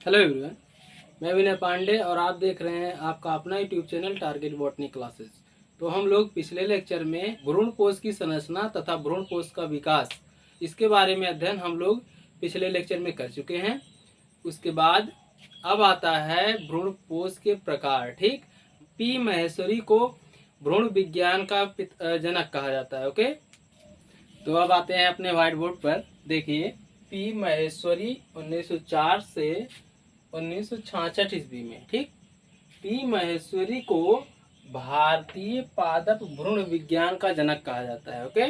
Hello everyone, मैं विनय पांडे और आप देख रहे हैं आपका अपना YouTube channel target botany classes. तो हम लोग पिछले लेक्चर में भ्रूण कोश की संरचना तथा भ्रूण कोश का विकास, इसके बारे में अध्ययन हम लोग पिछले लेक्चर में कर चुके हैं। उसके बाद अब आता है भ्रूण कोश के प्रकार। ठीक, पी महेश्वरी को भ्रूण विज्ञान का जनक कहा जाता है। ओके, तो अब आते हैं अपने व्हाइट बोर्ड पर। देखिए, पी महेश्वरी 1904 से 1966 ईस्वी में। ठीक, पी महेश्वरी को भारतीय पादप भ्रूण विज्ञान का जनक कहा जाता है। ओके,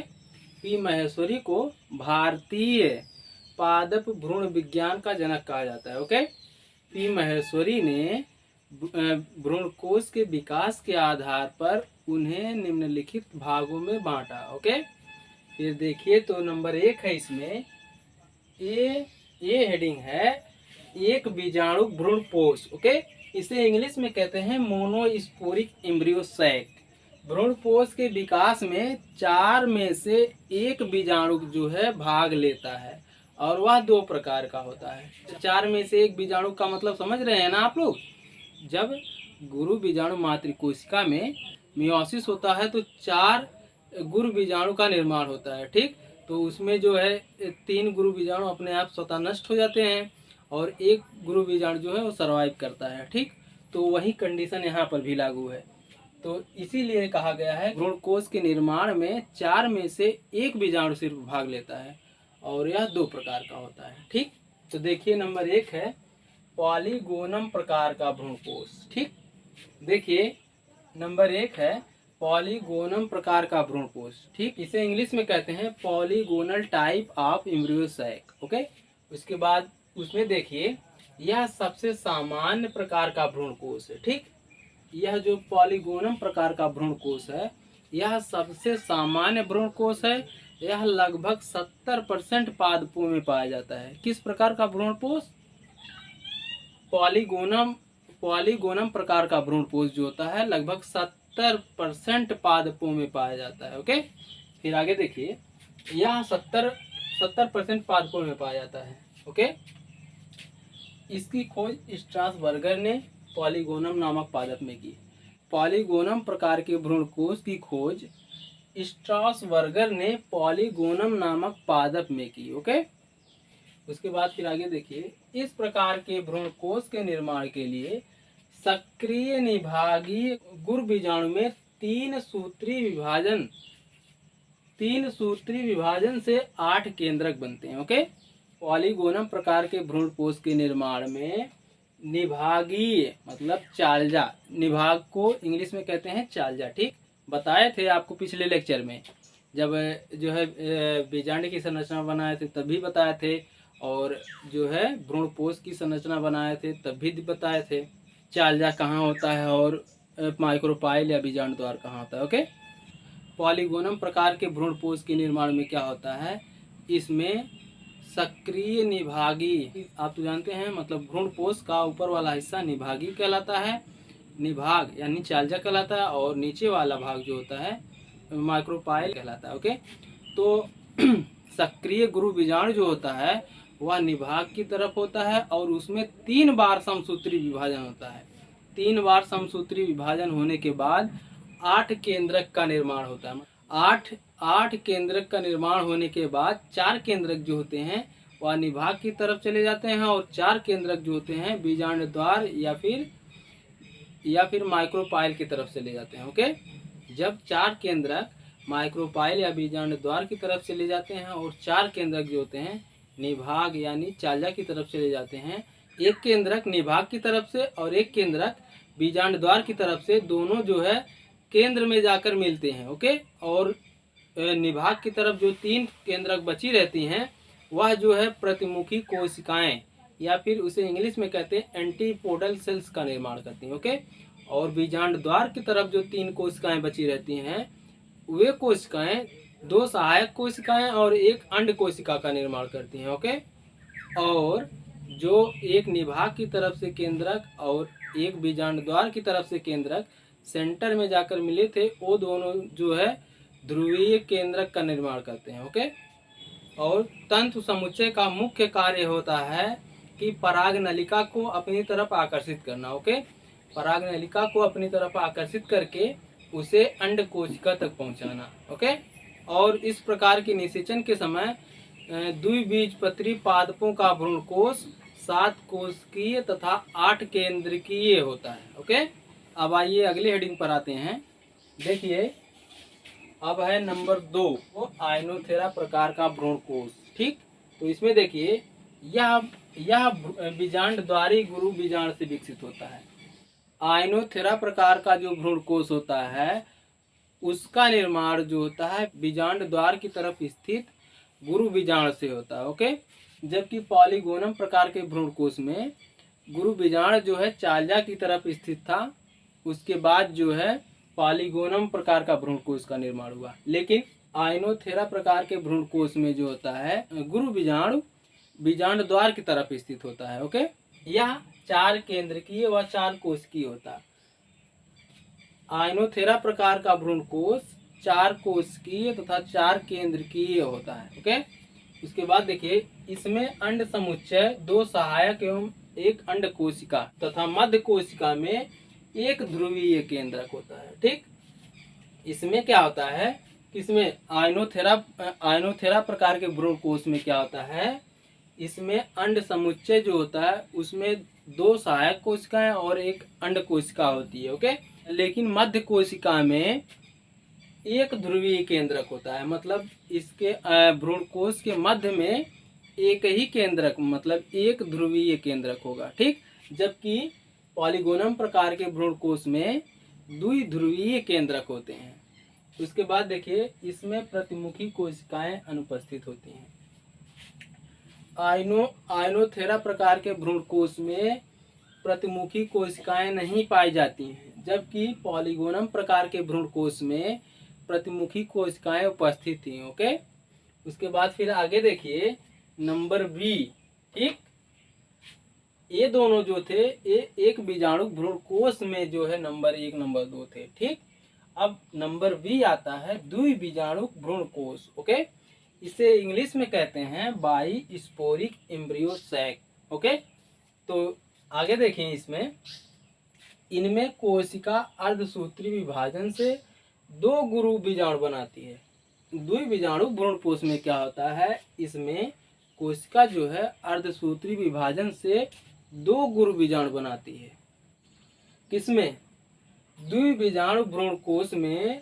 पी महेश्वरी को भारतीय पादप भ्रूण विज्ञान का जनक कहा जाता है। ओके, पी महेश्वरी ने भ्रूणकोश के विकास के आधार पर उन्हें निम्नलिखित भागों में बांटा। ओके, फिर देखिए तो नंबर 1 है इसमें, ये हेडिंग है एक बीजाणु भ्रूणपोष। ओके, इसे इंग्लिश में कहते हैं मोनोस्पोरिक एम्ब्रियो सैक। भ्रूणपोष के विकास में 4 में से एक बीजाणु जो है भाग लेता है और वह 2 प्रकार का होता है। 4 में से एक बीजाणु का मतलब समझ रहे हैं ना आप लोग। जब गुरु बीजाणु मातृकोशिका में मियोसिस होता है तो 4 गुरु बीजाणु का निर्माण होता है। ठीक, तो उसमें जो है 3 गुरु बीजाणु अपने आप स्वतः नष्ट हो जाते हैं और एक गुरु बीजाणु जो है वो सर्वाइव करता है। ठीक, तो वही कंडीशन यहाँ पर भी लागू है। तो इसीलिए कहा गया है भ्रूणकोश के निर्माण में 4 में से एक बीजाणु सिर्फ भाग लेता है और यह 2 प्रकार का होता है। ठीक, तो देखिए नंबर 1 है पॉलीगोनम प्रकार का भ्रूणकोश। ठीक, देखिए नंबर 1 है पॉलीगोनम प्रकार का भ्रूणकोश। ठीक, इसे इंग्लिश में कहते हैं polygonal type of embryo sac. Okay, उसके बाद उसमें देखिए यह सबसे सामान्य प्रकार का भ्रूणकोश है। ठीक, यह जो पॉलीगोनम प्रकार का भ्रूणकोश है यह सबसे सामान्य भ्रूणकोश है। यह लगभग 70% पादपों में पाया जाता है। किस प्रकार का भ्रूणकोश? पॉलीगोनम प्रकार का भ्रूणकोश जो होता है लगभग 70% पादपों में पाया जाता है। ओके, फिर आगे देखिए, यह 70% पादपों में पाया जाता है। ओके, इसकी खोज स्ट्रासबर्गर ने पॉलीगोनम नामक पादप में की। पॉलीगोनम प्रकार के भ्रूणकोश की खोज स्ट्रासबर्गर ने पॉलीगोनम नामक पादप में की। ओके, उसके बाद फिर आगे देखिए, इस प्रकार के भ्रूणकोश के निर्माण के लिए सक्रिय निभागीय गुरु बीजाणु में 3 सूत्री विभाजन से 8 केंद्रक बनते हैं। ओके, पॉलीगोनम प्रकार के भ्रूणकोश के निर्माण में निभागीय मतलब चालजा, निभाग को इंग्लिश में कहते हैं चालजा। ठीक, बताए थे आपको पिछले लेक्चर में, जब जो है बीजांड की संरचना बनाए थे तब भी बताए थे, और जो है भ्रूणपोष की संरचना बनाए थे तब भी बताए थे चालजा कहाँ होता है और माइक्रोपाइल या बीजांड द्वार कहाँ होता है। ओके, पॉलीगोनम प्रकार के भ्रूणपोष के निर्माण में क्या होता है, इसमें सक्रिय निभागी, आप तो जानते हैं मतलब भ्रूणपोष का ऊपर वाला हिस्सा निभागी कहलाता है, निभाग यानी चालजा कहलाता है, और नीचे वाला भाग जो होता है माइक्रोपाइल कहलाता है। ओके, तो सक्रिय गुरु बीजाणु जो होता है वह निभाग की तरफ होता है और उसमें 3 बार समसूत्री विभाजन होता है। 3 बार समसूत्री विभाजन होने के बाद 8 केंद्रक का निर्माण होता है। 8 केंद्रक का निर्माण होने के बाद 4 केंद्रक जो होते हैं वह निभाग की तरफ चले जाते हैं और 4 केंद्रक जो होते हैं बीजांड द्वार या फिर माइक्रोपाइल की तरफ चले जाते हैं। ओके, जब 4 केंद्रक माइक्रोपाइल या बीजांड द्वार की तरफ चले जाते हैं और 4 केंद्रक जो होते हैं निभाग यानी चालजा की तरफ चले जाते हैं, एक केंद्रक निभाग की तरफ से और एक केंद्रक बीजांड द्वार की तरफ से, दोनों जो है केंद्र में जाकर मिलते हैं। ओके, और निभाग की तरफ जो 3 केंद्रक बची रहती हैं वह जो है प्रतिमुखी कोशिकाएं या फिर उसे इंग्लिश में कहते हैं एंटीपोडल सेल्स का निर्माण करती हैं। ओके, और बीजांड द्वार की तरफ जो 3 कोशिकाएं बची रहती हैं वे कोशिकाएं 2 सहायक कोशिकाएं और 1 अंड कोशिका का निर्माण करती हैं। ओके, और जो एक निभाग की तरफ से केंद्रक और एक बीजांड द्वार की तरफ से केंद्रक सेंटर में जाकर मिले थे, वो दोनों जो है ध्रुवीय केंद्रक का निर्माण करते हैं। ओके, और तंतु समुच्चय का मुख्य कार्य होता है कि पराग नलिका को अपनी तरफ आकर्षित करना। ओके, पराग नलिका को अपनी तरफ आकर्षित करके उसे अंड कोशिका तक पहुंचाना। ओके, और इस प्रकार के निषेचन के समय द्विबीजपत्री पादपों का भ्रूणकोश 7 कोशिकीय तथा 8 केंद्रकीय होता है। ओके, अब आइए अगली हेडिंग पर आते हैं। देखिए, अब है नंबर 2, वो आयनोथेरा प्रकार का भ्रूणकोश। ठीक, तो इसमें देखिए, यह बीजांड द्वारी गुरु बीजांड से विकसित होता है। आयनोथेरा प्रकार का जो भ्रूणकोश होता है उसका निर्माण जो होता है बीजांड द्वार की तरफ स्थित गुरु बीजांड से होता है। ओके, जबकि पॉलीगोनम प्रकार के भ्रूणकोश में गुरु बीजांड जो है चाल्या की तरफ स्थित था, उसके बाद जो है पॉलीगोनम प्रकार का भ्रूणकोश का निर्माण हुआ। लेकिन आयनोथेरा प्रकार के भ्रूणकोश में जो होता है गुरु बीजाणु बीजांड द्वार की तरफ स्थित होता है। ओके, यह 4 केंद्रकीय व 4 कोशिकीय होता है। आयनोथेरा प्रकार का भ्रूणकोश 4 कोशिकीय तथा 4 केंद्रकीय होता है। ओके, उसके बाद देखिए, इसमें अंड समुच्चय 2 सहायक एवं 1 अंड कोशिका तथा मध्य कोशिका में 1 ध्रुवीय केंद्रक होता है। ठीक, इसमें क्या होता है, इसमें आयनोथेरा प्रकार के भ्रूणकोश में क्या होता है, इसमें अंड समुच्चय जो होता है उसमें 2 सहायक कोशिकाएं और 1 अंड कोशिका होती है। ओके, लेकिन मध्य कोशिका में 1 ध्रुवीय केंद्रक होता है। मतलब इसके भ्रूणकोश के मध्य में एक ही केंद्रक, मतलब 1 ध्रुवीय केंद्रक होगा। ठीक, जबकि पॉलीगोनम प्रकार के भ्रूणकोश में द्विध्रुवीय केंद्रक होते हैं। उसके बाद देखिए, इसमें प्रतिमुखी कोशिकाएं अनुपस्थित होती हैं। आयनोथेरा प्रकार के भ्रूणकोश में प्रतिमुखी कोशिकाएं नहीं पाई जाती हैं, जबकि पॉलीगोनम प्रकार के भ्रूणकोश में प्रतिमुखी कोशिकाएं उपस्थित थी। ओके, उसके बाद फिर आगे देखिए नंबर बी। ठीक, ये दोनों जो थे ये एक बीजाणु भ्रूणकोश में जो है नंबर 1 नंबर 2 थे। ठीक, अब नंबर बी आता है द्विबीजाणु भ्रूणकोश। ओके, इसे इंग्लिश में कहते हैं बाइस्पोरिक एम्ब्रियो सैक। ओके, तो आगे देखें, इसमें इनमें कोशिका अर्धसूत्री विभाजन से 2 गुरु बीजाणु बनाती है। द्विबीजाणु भ्रूणकोश में क्या होता है, इसमें कोशिका जो है अर्धसूत्री विभाजन से 2 गुरु बीजाणु बनाती है। किसमें, द्विबीजाणु भ्रूणकोश में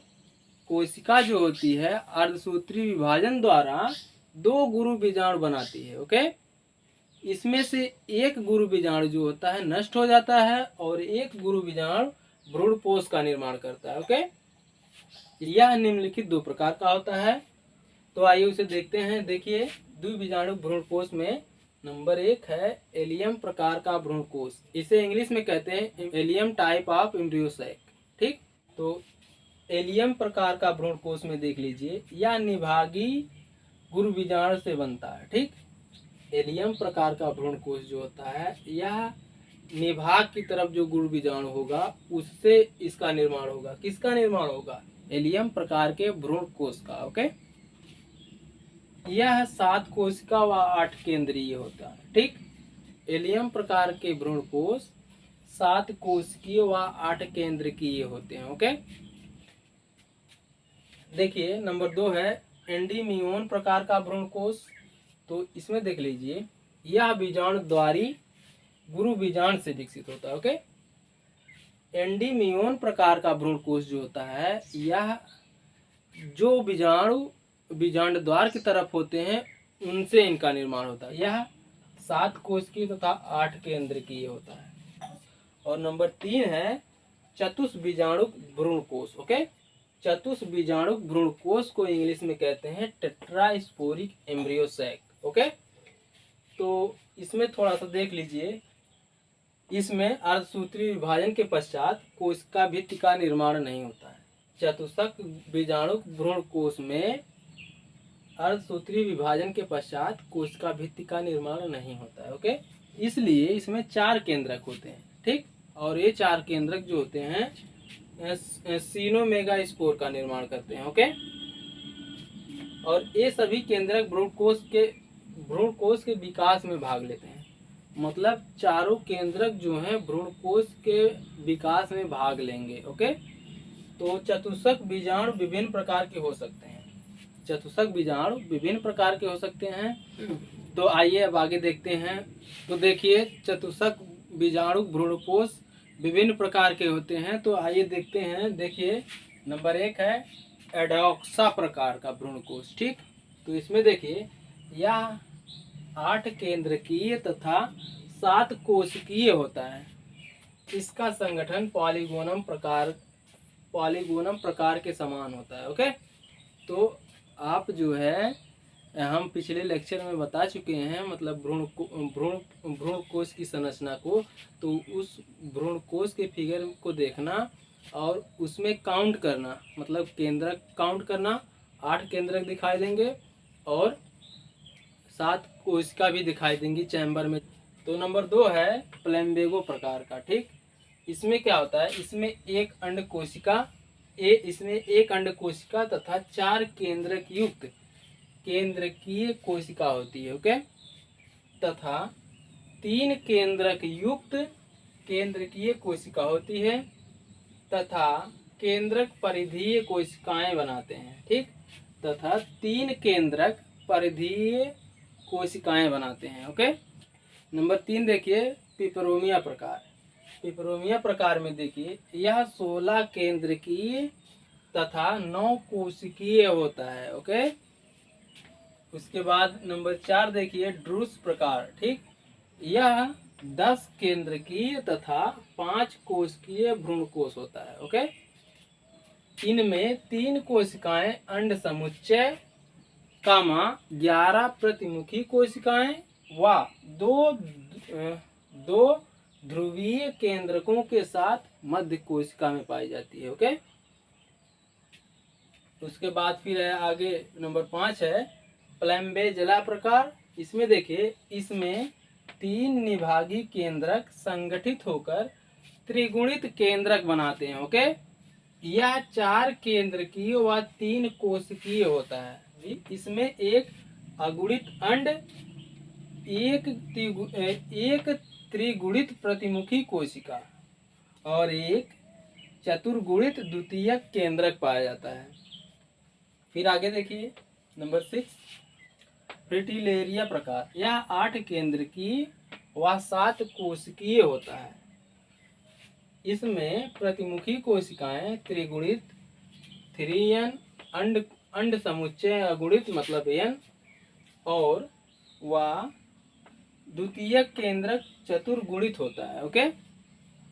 कोशिका जो होती है अर्धसूत्री विभाजन द्वारा 2 गुरु बीजाणु बनाती है। ओके, इसमें से 1 गुरु बीजाणु जो होता है नष्ट हो जाता है और 1 गुरु बीजाणु भ्रूणपोष का निर्माण करता है। ओके, यह निम्नलिखित 2 प्रकार का होता है। तो आइए उसे देखते हैं। देखिए, द्विबीजाणु भ्रूणकोश में नंबर 1 है एलियम प्रकार का भ्रूणकोश। इसे इंग्लिश में कहते हैं allium type of embryo sac. ठीक, तो एलियम प्रकार का भ्रूणकोश में देख लीजिए, यह निभागी गुरु बीजाणु से बनता है। ठीक, एलियम प्रकार का भ्रूणकोश जो होता है यह निभाग की तरफ जो गुरु बीजाणु होगा उससे इसका निर्माण होगा। किसका निर्माण होगा, एलियम प्रकार के भ्रूणकोश का। ओके, यह 7 कोशिका व 8 केंद्रीय होता है। ठीक, एलियम प्रकार के भ्रूणकोश 7 कोशिकीय व 8 केंद्रकीय होते हैं। ओके, देखिए नंबर 2 है एंडीमियोन प्रकार का भ्रूणकोश। तो इसमें देख लीजिए, यह बीजाणु द्वारी गुरु बीजांड से विकसित होता है। ओके, एंडीमियोन प्रकार का भ्रूणकोश जो होता है यह जो बीजाणु बीजांड द्वार की तरफ होते हैं उनसे इनका निर्माण होता है। यह 7 कोशिकीय तथा 8 केंद्रकीय होता है। और नंबर 3 है चतुष्बीजाणुक भ्रूणकोश। ओके, चतुष्बीजाणुक भ्रूणकोश को इंग्लिश में कहते हैं टेट्रास्पोरिक एम्ब्रियो सैक। ओके, तो इसमें थोड़ा सा देख लीजिए, इसमें अर्धसूत्री विभाजन के पश्चात कोशिका भित्ति का निर्माण नहीं होता है। चतुष्क बीजाणुक भ्रूणकोश में अर्धसूत्री विभाजन के पश्चात कोशिका भित्ति का निर्माण नहीं होता है। ओके, इसलिए इसमें 4 केंद्रक होते हैं। ठीक, और ये 4 केंद्रक जो होते हैं सीनोमेगास्पोर का निर्माण करते हैं। ओके, और ये सभी केंद्रक भ्रूणकोश के विकास में भाग लेते हैं। मतलब चारों केंद्रक जो हैं भ्रूणकोश के विकास में भाग लेंगे। ओके, तो चतुष्क बीजाणु विभिन्न प्रकार के हो सकते हैं। चतुष्क बीजाणु विभिन्न प्रकार के हो सकते हैं। तो आइए अब आगे देखते हैं। तो देखिए, चतुष्क बीजाणु भ्रूणकोश विभिन्न प्रकार के होते हैं। तो आइए देखते हैं। देखिए, नंबर 1 है एडॉक्सा प्रकार का भ्रूणकोश। ठीक, तो इसमें देखिए, यह 8 केंद्रकीय तथा 7 कोशिकीय होता है। इसका संगठन पॉलीगोनम प्रकार के समान होता है। ओके, तो आप जो है, हम पिछले लेक्चर में बता चुके हैं, मतलब भ्रूणकोश की संरचना को। तो उस भ्रूणकोश के फिगर को देखना और उसमें काउंट करना, मतलब केंद्रक काउंट करना। 8 केंद्रक दिखाई देंगे और 7 कोशिका भी दिखाई देंगी चैम्बर में। तो नंबर 2 है प्लम्बेगो प्रकार का। ठीक, इसमें क्या होता है, इसमें एक अंड कोशिका तथा 4 केंद्रक युक्त केंद्रकीय कोशिका होती है। ओके, तथा 3 केंद्रक युक्त केंद्रकीय कोशिका होती है तथा केंद्रक परिधीय कोशिकाएं बनाते हैं। ठीक, तथा 3 केंद्रक परिधीय कोशिकाएं बनाते हैं। ओके, नंबर 3 देखिए पिपरोमिया प्रकार। पिपरोमिया प्रकार में देखिए, यह 16 केंद्रकीय तथा 9 कोशिकीय होता है। ओके, उसके बाद नंबर 4 देखिए ड्रूस प्रकार। ठीक, यह 10 केंद्रकीय तथा 5 कोशिकीय भ्रूणकोश होता है। ओके, इनमें 3 कोशिकाएं अंड समुच्चय, 11 प्रतिमुखी कोशिकाएं व दो ध्रुवीय केंद्रकों के साथ मध्य कोशिका में पाई जाती है। ओके, उसके बाद फिर है आगे नंबर 5 है प्लम्बेजला प्रकार। इसमें देखिए, इसमें 3 निभागी केंद्रक संगठित होकर त्रिगुणित केंद्रक बनाते हैं। ओके, यह 4 केंद्रकीय व 3 कोशिकीय होता है। इसमें एक अगुणित अंड, एक त्रिगुणित प्रतिमुखी कोशिका और एक चतुर्गुणित द्वितीयक केंद्रक पाया जाता है। फिर आगे देखिए नंबर 6 फ्रिटिलेरिया प्रकार। यह 8 केंद्रकीय व 7 कोशिकीय होता है। इसमें प्रतिमुखी कोशिकाएं त्रिगुणित 3n, अंड समुच्चय अगुणित मतलब n, और व द्वितीयक केंद्रक चतुर्गुणित होता है। ओके,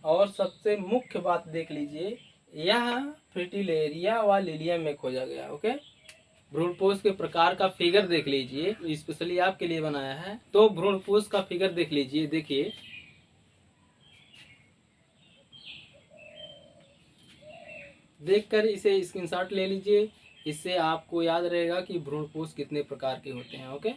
और सबसे मुख्य बात देख लीजिए, यह फ्रिटिलेरिया व लिलियम में खोजा गया। ओके, भ्रूणपोष के प्रकार का फिगर देख लीजिए, स्पेशली आपके लिए बनाया है। तो भ्रूणपोष का फिगर देख लीजिए। देखिए, देखकर इसे स्क्रीनशॉट ले लीजिए, इससे आपको याद रहेगा कि भ्रूणपोष कितने प्रकार के होते हैं। ओके,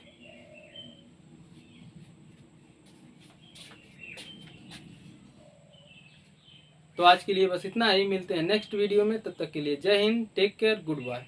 तो आज के लिए बस इतना ही। मिलते हैं नेक्स्ट वीडियो में, तब तक के लिए Jai Hind, take care, good bye.